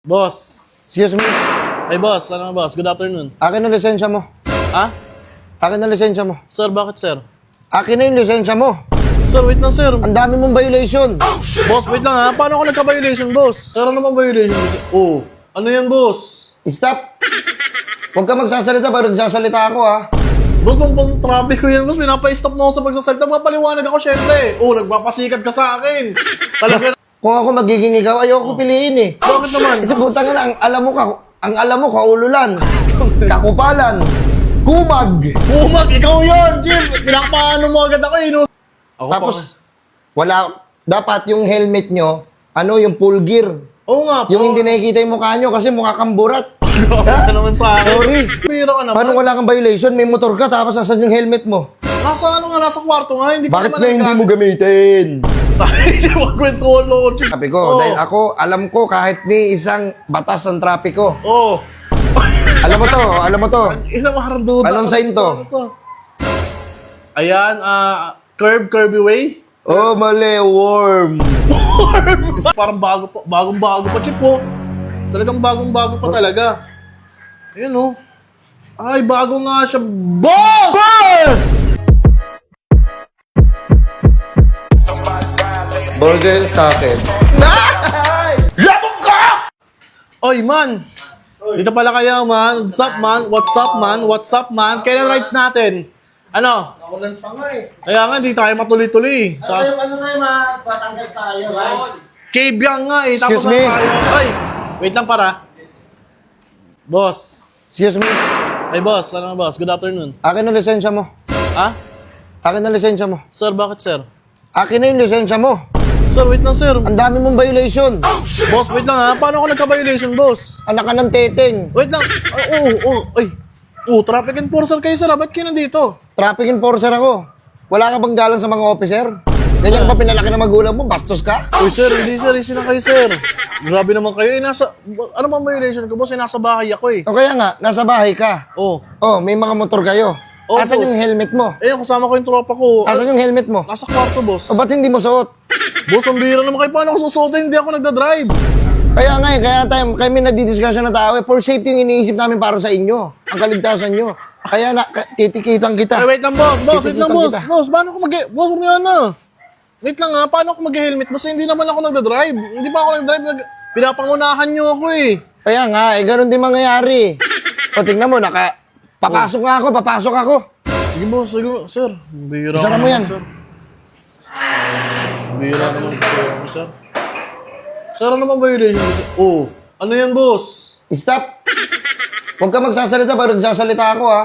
Boss. Excuse me. Ay, boss. Ano nga, boss? Good afternoon. Akin na lisensya mo. Ha? Akin na lisensya mo. Sir, bakit, sir? Akin na yung lisensya mo. Sir, wait lang, sir. Ang dami mong violation. Boss, wait lang, ha? Paano ako nagka-violation, boss? Sir, ano bang violation? Oh, ano yan, boss? Stop. Huwag ka magsasalita pag nagsasalita ako, ha? Boss, bang traffic ko yan, boss. Pinapa-stop mo ako sa pagsasalita. Mapaliwanag ako, syempre. Oh, nagpapasikat ka sa akin. Talaga. Kung ako magiging ikaw, ayoko piliin, eh. Bakit naman? Kasi putang ina, ang alam mo, kaululan, kakupalan, kumag. Kumag, ikaw yun, Jim. Pinapaano mo agad ako, eh. No? Ako Tapos, wala, dapat yung helmet nyo, yung full gear. Oo nga po. Yung hindi nakikita yung mukha nyo kasi mukha kang burat. Grabe ka naman sa akin. Sorry. Bira ka naman. Paano wala kang violation? May motor ka, tapos nasan yung helmet mo? Nasa ano nga, nasa kwarto nga. Hindi ko Bakit naman na hindi mo gamitin? Hindi mo kwento ko, Jim. Sabi ko, Oo. dahil ako, alam ko kahit ni isang batas ng trapiko. Oo. Alam mo to. Ilang harduda. Anong sign to? Ayan, curvy way. Oh, mali, worm. Parang bagong-bago pa, Chip, oh. Talagang bagong-bago pa talaga. Ayun, oh. Ay, bago nga siya. Boss! Burger sa akin. Labog ka! Oy, man. Dito pala kayo, man. What's up, man? What's up, man? What's up, man? Kailan rides natin? Ano? Nakulan pa nga eh. Kaya nga, di tayo matuloy-tuloy. Ano yung ano na yung Batangas tayo, rides? Cave yan nga eh. Tapos Excuse me. ano tayo? Ay, wait lang para. Boss. Excuse me. Ay, boss. Ano nga, boss? Good afternoon. Akin na lisensya mo. Ha? Akin na lisensya mo. Sir, bakit, sir? Akin na yung lisensya mo. Sir, wait lang, sir. Ang dami mong violation. Boss, wait lang ha. Paano ako nagka-violation, boss? Anak ka ng teteng. Wait lang. Ay. Traffic enforcer kayo, sir. Ba't kayo nandito? Traffic enforcer ako. Wala ka bang galang sa mga officer? Ganyan ka ba pinalaki ng magulang mo? Bastos ka? Uy, sir. Hindi, sir. Easy lang kayo, sir. Grabe naman kayo. Ano bang violation ko, boss? Nasa bahay ako eh. O kaya nga, nasa bahay ka. Oh. Oh, may mga motor kayo. Oh, Asan boss. yung helmet mo? Eh, kasama ko yung tropa ko. Asan yung helmet mo? Nasa kwarto, boss. O ba't hindi mo suot? Boss, ang bihira naman kayo. Paano ako susuotin? Hindi ako nagda-drive. Kaya nga eh, kami nagdi-discussion na tao eh. For safety yung iniisip namin para sa inyo. Ang kaligtasan nyo. Kaya titikitan kita. Ay, wait lang, boss. Boss, wait lang, Titikitan boss. kita. Boss, paano ako Boss, huwag niya na. Wait lang ha, paano ako mag-helmet? Basta hindi naman ako nagda-drive. Hindi pa ako nag-drive. Pinapangunahan niyo ako eh. Kaya nga, ganun din mangyayari. O tingnan mo, papasok ako. Sige, boss. Sige, sir. Bihira Isara mo naman, yan. Sir. Bihira naman, sir. Sir, ano bang violation? Oh, ano yan, boss? Stop. Huwag ka magsasalita pag nagsasalita ako, ha?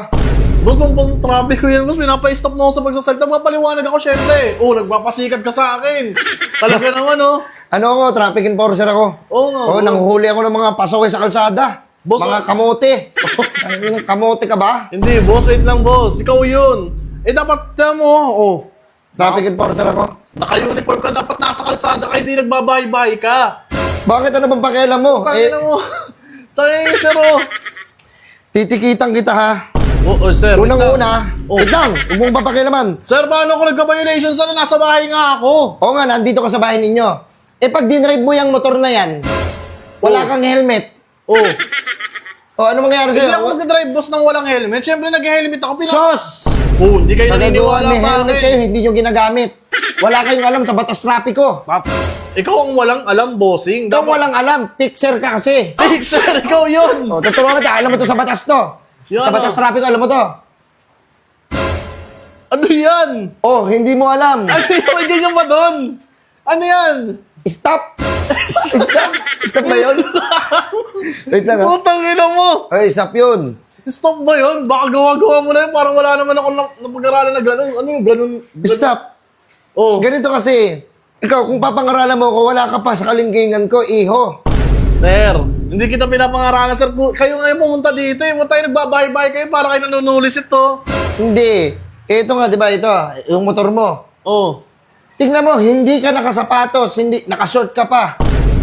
Boss, bang traffic ko yan, boss. Pinapa-stop mo ako sa pagsasalita. Mapaliwanag ako, syempre. Oh, nagpapasikat ka sa akin. Talaga naman, oh. Ano ako, traffic enforcer ako. Oo nga, Oh, boss. nanghuhuli ako ng mga pasaway sa kalsada. Boss, mga kamote. Kamote ka ba? Hindi, boss. Wait lang, boss. Ikaw yun. Eh, dapat, mo, oh. Traffic enforcer ako. Naka-uniform ka, dapat nasa kalsada ka, hindi nagbabahay-bahay ka. Bakit ano bang pakialam mo? Tangina mo. Tangina, sir, oh. Titikitan kita, ha? Sir, wait lang. Unang-una, Oh. wait lang, huwag mong papakialaman. Sir, paano ako nagka-violation? Sir, nasa bahay nga ako. Oo nga, nandito ka sa bahay ninyo. Eh, pag dinrive mo yung motor na yan, wala Oh. kang helmet. Oh. O, ano mangyayari Hindi sa'yo? ako nag-drive, boss, nang walang helmet. Siyempre, nag-helmet ako. Sos! Oh, hindi kayo Pagagawa naniniwala may sa helmet akin. kayo, hindi nyo ginagamit. Wala kayong alam sa batas trapiko. Ikaw ang walang alam, bossing. Ikaw walang alam, fixer ka kasi. Hey, sir, ikaw yun. O, tuturuan kita, alam mo to sa batas to. Yan, Sa batas trapiko, alam mo to. Ano yan? Oh, hindi mo alam. Ano yan? May ganyan ba doon? Ano yan? Stop! Stop! Stop ba yun? Wait lang, ha? Putang ina mo. Ay, stop yun. Stop ba yun? Baka gawa-gawa mo na yun. Parang wala naman ako napag-aralan na gano'n. Ano yung gano'n? Stop. Oh. Ganito kasi, ikaw, kung papangaralan mo ko, wala ka pa sa kalingkingan ko, iho. Sir, hindi kita pinapangaralan, sir. Kayo ngayon pumunta dito eh. Huwag tayo nagbabahay-bahay kayo para kayo nanunulis ito. Hindi. Ito nga, di ba, ito, yung motor mo. Oh. Tingnan mo, hindi ka nakasapatos, hindi, nakashort ka pa.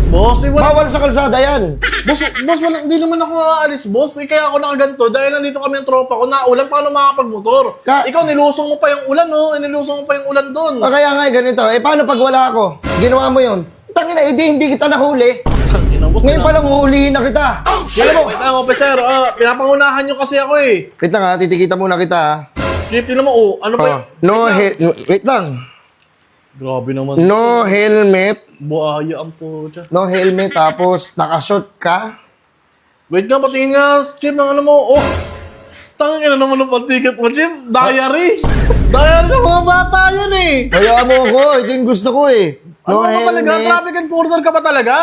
Boss, Bawal sa kalsada yan. boss, hindi naman ako aalis, boss. Kaya ako nakaganto dahil nandito kami ang tropa ko. Naulan, paano makakapagmotor? Ikaw, nilusong mo pa yung ulan, no? Nilusong mo pa yung ulan doon. O kaya nga, ganito, paano pag wala ako? Ginawa mo yun? Tangina, hindi kita nahuli. Tangina mo. Tapos Ngayon pa lang uulihin na kita. Chip, wait lang, officer. Pinapangunahan nyo kasi ako eh. Wait lang ha, titikita muna kita ha. Chip, yun naman, ano ba yun? Wait lang. Grabe naman. No helmet. Buhaya ang po dyan. No helmet, tapos nakashot ka. Wait nga, patingin nga, Chip, ng ano mo. Oh! Tangin na naman ang pag-ticket mo, Chip. Diary! Diary ng mga bata yan eh! Kaya mo ako, ito yung gusto ko eh. Ano No ka ba talaga? helmet. Traffic enforcer ka ba talaga?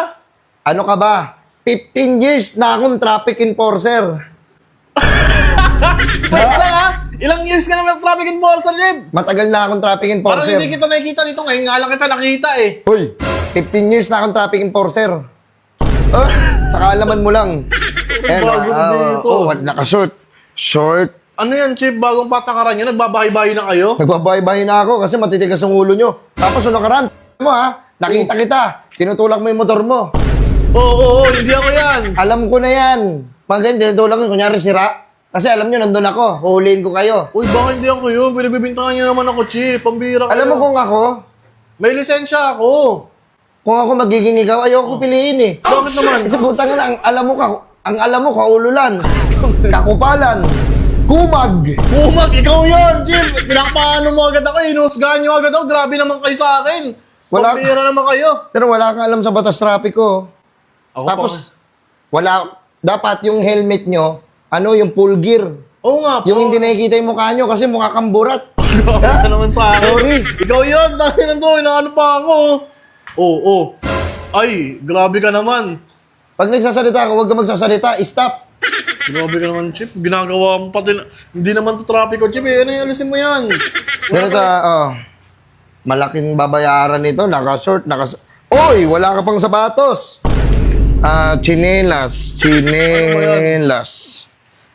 Ano ka ba? 15 years na akong traffic enforcer. Wait lang ha? Ilang years ka naman traffic enforcer, Chip? Matagal na akong traffic Parang enforcer. hindi kita nakikita dito ngayon. Nga lang kita nakita eh. Hoy, 15 years na akong traffic enforcer. Oh, saka alaman mo lang. Bagong dito. Nakashot. Short. Ano yan, Chip? Bagong patakaran nyo? Nagbabahay-bahay na kayo? Nagbabahay-bahay na ako kasi matitigas ang ulo nyo. Tapos nakaraan mo ha, nakita kita. Tinutulak mo yung motor mo. Oo, hindi ako yan. Alam ko na yan. Pag ganyan, tinutulak ko, kunyari sira. Kasi alam nyo, nandun ako. Huhulihin ko kayo. Uy, baka hindi ako yun. Pinagbibintangan nyo naman ako, Chip. Pambira kayo. Alam mo kung ako, May lisensya ako. kung ako magiging ikaw, ayoko piliin eh. Bakit naman? Kasi putang na, ang alam mo, kaululan, kakupalan, kumag. Kumag, ikaw yun, Chip. Pinakapaano mo agad ako. Inusgahan nyo agad ako. Grabe naman kayo sa akin. Wala- Pambira naman kayo. Pero wala kang alam sa batas trapiko. Ako Tapos, dapat yung helmet nyo, yung full gear. Oo nga po. Yung hindi nakikita yung mukha nyo kasi mukha kang burat. Grabe ka naman sa akin. Sorry. Ikaw yun. Dahil nandun. Inaano pa ako. Oo. Ay, grabe ka naman. Pag nagsasalita ka, huwag ka magsasalita, stop. Grabe ka naman, Chip. Ginagawa mo pati na... Hindi naman to traffic ko, Chip. Ano yung alisin mo yan? Ganito, malaking babayaran nito, naka-short, Oy, wala ka pang sapatos. Chinelas.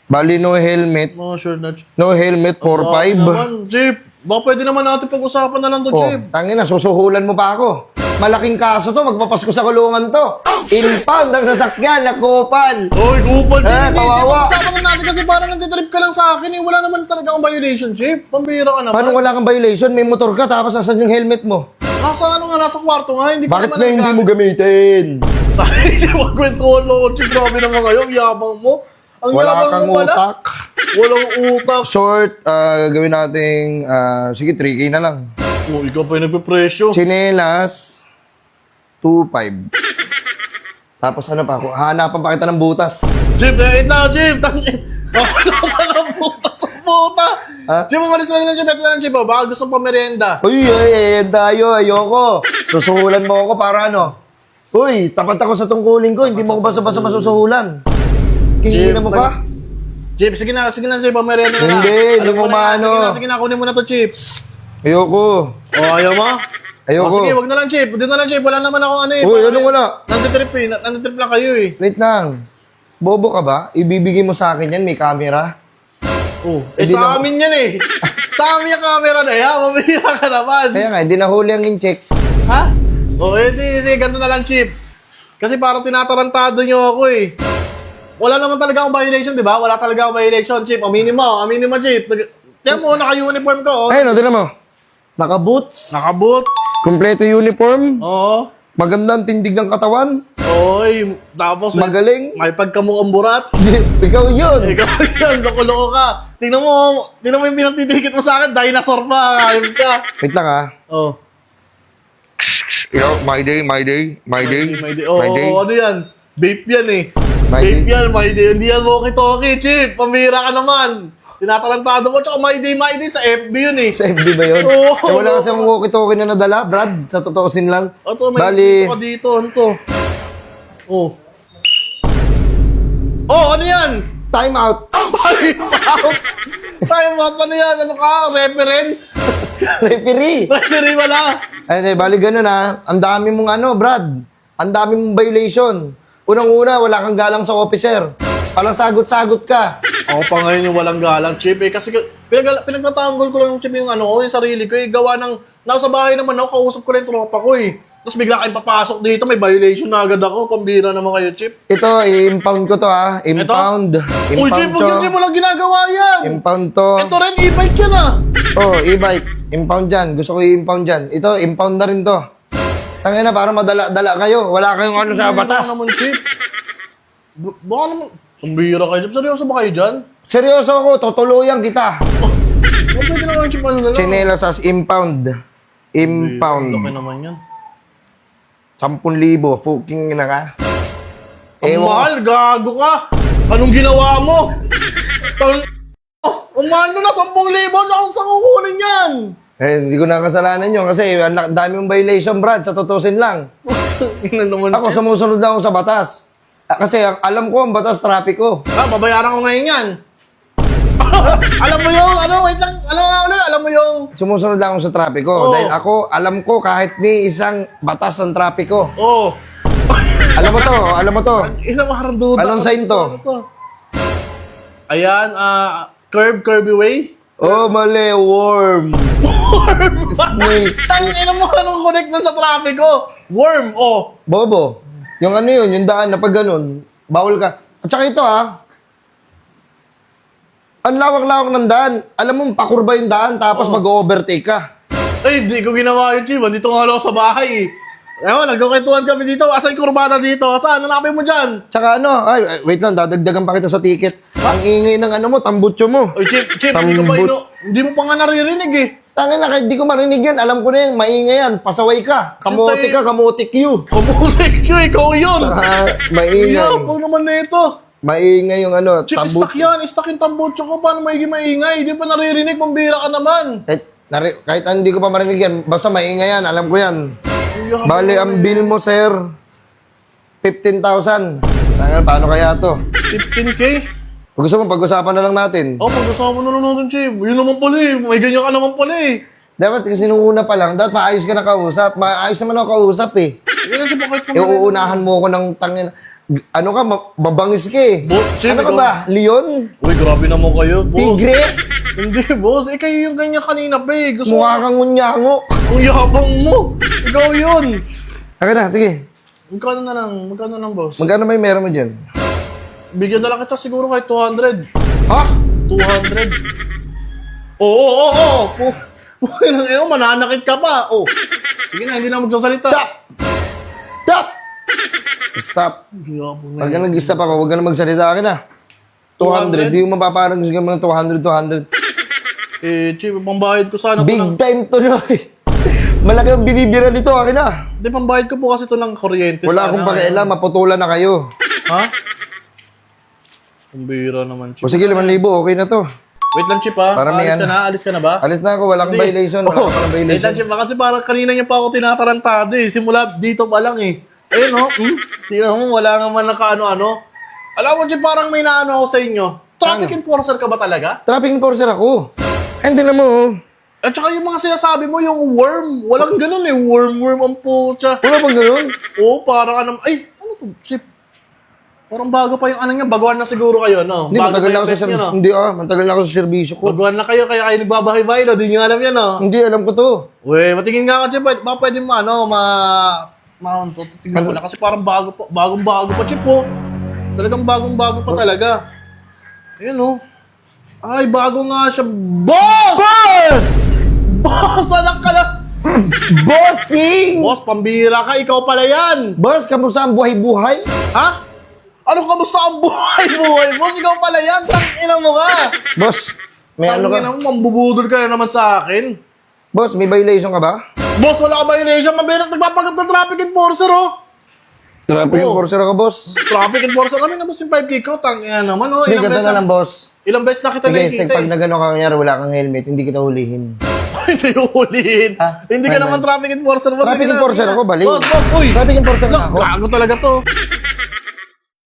Bali, no helmet. Oh, sure na, Chip. No helmet, 4-5. naman, Chip. Baka pwede naman natin pag-usapan na lang to, Oh, Chip. tangina, susuhulan mo pa ako. Malaking kaso to, magpapasko sa kulungan to. Impound ang sasakyan, nakupan. Oy, kupal, Chip. Hindi, Chip. kawawa. Pag-usapan na natin kasi parang nagtitrip ka lang sa akin. Eh. Wala naman talaga akong violation, Chip. Pambira ka naman. Paano wala kang violation? May motor ka, tapos nasan yung helmet mo? Nasa ano nga, nasa kwarto nga. Hindi Bakit pa na hindi mo gamitin? Tayo, magkwentuhan mo, Chip. Grabe naman kayo. Ang yabang mo. Ang Wala yabang kang mo pala. utak. Walang utak. Short, gawin nating, sige, 3K na lang. Oh, ikaw pa yung nagpe-presyo. Chinelas, 2.5. Tapos ano pa, hanapan pa kita ng butas. Chip, wait na, Chip. Wala ka ng puta sa puta. Ha? Chip, umalis lang Chip. Ito lang, Chip. Oh. Baka gusto pa merienda. Uy, tayo, ayoko. Susuhulan mo ako para ano? Uy, tapat ako sa tungkulin ko, hindi mo ko basta-basta masusuhulan. Kingin mo pa? Chip, sige na, Chip. Merienda na. Hindi, hindi Alam mo na yan. maano. Sige na, kunin mo na to, Chip. Ayoko. Oh, ayaw mo? Ayoko. Oh, sige, wag na lang, Chip. Dito na lang, Chip. Wala naman ako ano eh. Uy, Parang anong wala? Nanditrip eh. Nanditrip lang kayo eh. Wait lang. Bobo ka ba? Ibibigay mo sa akin yan, may camera. Oh, Hindi sa na- amin yan eh. Sa amin yung camera na yan. Mamihira ka naman. Kaya nga, hindi nahuli ang in-check. Ha? O, edi, sige, ganito na lang, Chip. Kasi parang tinatarantado nyo ako eh. Wala naman talaga akong violation, di ba? Wala talaga akong violation, Chip. Aminin mo, Chip. Kaya mo, naka-uniform ko. Oh. Ayun, tignan mo. Naka-boots. Naka-boots. Kompleto uniform. Oo. Maganda ang tindig ng katawan. Oy, tapos Magaling. may pagkamukhang burat. Ikaw yun. Ikaw yun, loko-loko ka. Tingnan mo yung pinagtitikit mo sa akin, dinosaur pa, ayun ka. Wait lang ha. Oh. My day. My day. Oh, ano yan? Vape yan eh. My Vape day. yan, my day. Hindi yan walkie-talkie, Chip. Pambira ka naman. Tinatarantado mo. Tsaka my day sa FB yun eh. Sa FB ba yun? Oo. Wala kasi ang walkie-talkie na nadala, Brad. Sa totoosin lang. Ito, may Bali, dito ka dito. Ano to? Oh. Oh, ano yan? time out. Time out. Time out, ano yan? Ano ka? Reference? Referee. Referee wala. Ay, bali ganun ha. Ang dami mong Brad. Ang dami mong violation. Unang-una, wala kang galang sa officer. Palang sagot-sagot ka. Ako pa ngayon yung walang galang, Chip. Eh, kasi pinagtatanggol ko lang yung Chip yung yung sarili ko. Eh, gawa ng, nasa bahay naman ako, kausap ko rin yung tropa ko eh. Tapos bigla kayong papasok dito, may violation na agad ako. Pambira naman kayo, Chip. Ito, i-impound ko to ha. Impound. Uy, Chip, huwag Chip, walang ginagawa yan. Impound to. Ito rin, e-bike yan ah. Oh, e-bike. Impound dyan. Gusto ko i-impound dyan. Ito, impound na rin to. Tangina, para madala-dala kayo. Wala kayong ano sa batas. Baka naman, Chip. Baka naman. Ang bihira kayo, Chip. Seryoso ba kayo dyan? Seryoso ako, tutuluyan kita. O, pwede naman, Chip. Ano na lang? Chinelas as impound. Impound. Laki naman yan. 10,000. Puking na ka. Ang mahal, gago ka. Anong ginawa mo? Ang mahal na 10,000. Saan kukunin yan? Eh, hindi ko na kasalanan yun kasi ang dami mong violation, Brad, sa tutusin lang. Ina naman, Ako, Chip. sumusunod na ako sa batas. Kasi alam ko ang batas trapiko. Babayaran ko ngayon yan. Alam mo yung, wait lang, alam mo yung, Sumusunod lang ako sa trapiko. Oo. Dahil ako, alam ko kahit ni isang batas ng trapiko. oh, Alam mo to. ilang harang duda. Anong sign to? Ayan, curvy way. Oh, mali, worm. Snake. Tangina mo, anong connect na sa trapiko? Worm, oh. Bobo. Yung ano yun, yung daan na pag ganun, bawal ka. At saka ito ang lawak-lawak ng daan. Alam mo, pakurba yung daan, tapos mag-overtake ka. Ay, di ko ginawa yun, Chief. Dito nga lang ako sa bahay. Ewan, nagkukwentuhan kami dito. Asan yung kurbana dito? Saan? Hanapin mo dyan. Tsaka ano, ay, wait lang, dadagdagan pa kita sa ticket. Ang ingay ng ano mo, tambutso mo. Oy, Chief, hindi mo pa nga naririnig eh. Tangin na, kahit di ko marinig yan, alam ko na yan, maingay yan, pasaway ka. Kamote ka, kamotik you. Kumulik yun, ikaw yun. Maingay. Yapang naman na ito. Maingay yung ano, Chief, stock yan. Stock yung tambutso ko. Paano maigi maingay? Di ba naririnig? Pambira ka naman. Kahit hindi ko pa marinig yan, basta maingay yan, alam ko yan. Bale, ang bill mo, sir, 15,000. Tangin, paano kaya to? 15K? Kung gusto mo, pag-usapan na lang natin. Oh, pag-usapan na lang natin, Chief. Yun naman pala eh. May ganyan ka naman pala eh. Dapat kasi nung una pa lang, dapat maayos ka na kausap. Maayos naman ako kausap eh. Yan, Chief, bakit pa Uuunahan mo ako ng tangin. Ano ka, mabangis ka eh. Chief, Ano ka ikaw- ba? Leon? Uy, grabe naman kayo, boss. Tigre? Hindi, boss. Eh, kayo yung ganyan kanina pa eh. Gusto Mukha kang ngunyango. Ang yabang mo. Ikaw yun.Aka na, sige. Magkano na lang, boss? Magkano may meron mo dyan? Bigyan na lang kita siguro kahit 200. Ha? 200. Oo. Mananakit ka pa. Oh. Sige na, hindi na magsasalita. Stop! Stop! Stop. Yabang na Pag nag-stop ako, huwag ka na magsalita akin na. 200. 200? Di mo mapaparang sa mga 200. Eh, Chief, pambayad ko sana Big to ng... time to Noy. Malaki ang binibira dito, akin na. Hindi, pambayad ko po kasi to ng kuryente. Wala akong pakialam, maputulan na kayo. Ha? Pambira naman, Chief. O sige, 5,000, okay na to. Wait lang, Chief, ha? Para may Alis ka na ba? Alis na ako, wala kang violation. Wala kang Wait lang, violation. Chief, kasi parang kanina niya pa ako tinatarantado eh. Simula dito pa lang eh. Ayun, no? Tingnan mo, wala nga man nakaano-ano. Alam mo, Chief, parang may naano ako sa inyo. Traffic enforcer ka ba talaga? Traffic enforcer ako. Hindi na mo. At saka yung mga sinasabi mo, yung worm. Walang ganun eh. Worm ang putya. Wala bang ganun? Oo, parang ka naman. Ay, ano to, Chief? Parang bago pa yung ano niya. Baguhan na siguro kayo, no? Hindi, Bago matagal pa na yung ako sa test niya, no? Hindi matagal na ako sa serbisyo ko. Baguhan na kayo, kaya kayo nagbabahay-bahay, no? Di nyo alam yan, no? Hindi, alam ko to. Uy, matingin nga ako, Chief. Baka pwede mo, ma-mount to. Tingnan ko na. Kasi parang bagong-bago pa, Chief, po. Talagang bagong-bago pa talaga. Ayun, no? Ay, bago nga siya. Boss! Boss, anak ka na! Bossing! Boss, pambira ka. Ikaw pala yan. Boss, kamusta ang buhay-buhay? Ha? Ano kamusta ang buhay? Boss, ikaw pala yan. Tangina mo ka. Boss, may ano ka? Tangina mo, mambubudol ka na naman sa akin. Boss, may violation ka ba? Boss, wala ka violation. Mabirat nagpapagat ng traffic enforcer, oh. Traffic Oo. enforcer ako, boss. Traffic enforcer kami na boss yung 5K ko. Tangina naman, oh. Hindi, ganda na lang, boss. Ilang beses na kita Sige, nakikita pag nagano ka kanyari, wala kang helmet, hindi kita hulihin. Hindi uhulihin. Ah, Hindi ka fine, naman fine. traffic enforcer, boss. Traffic Sige na, enforcer sige na. ako, baliw. Boss, uy. Traffic enforcer na ako. Gago talaga to.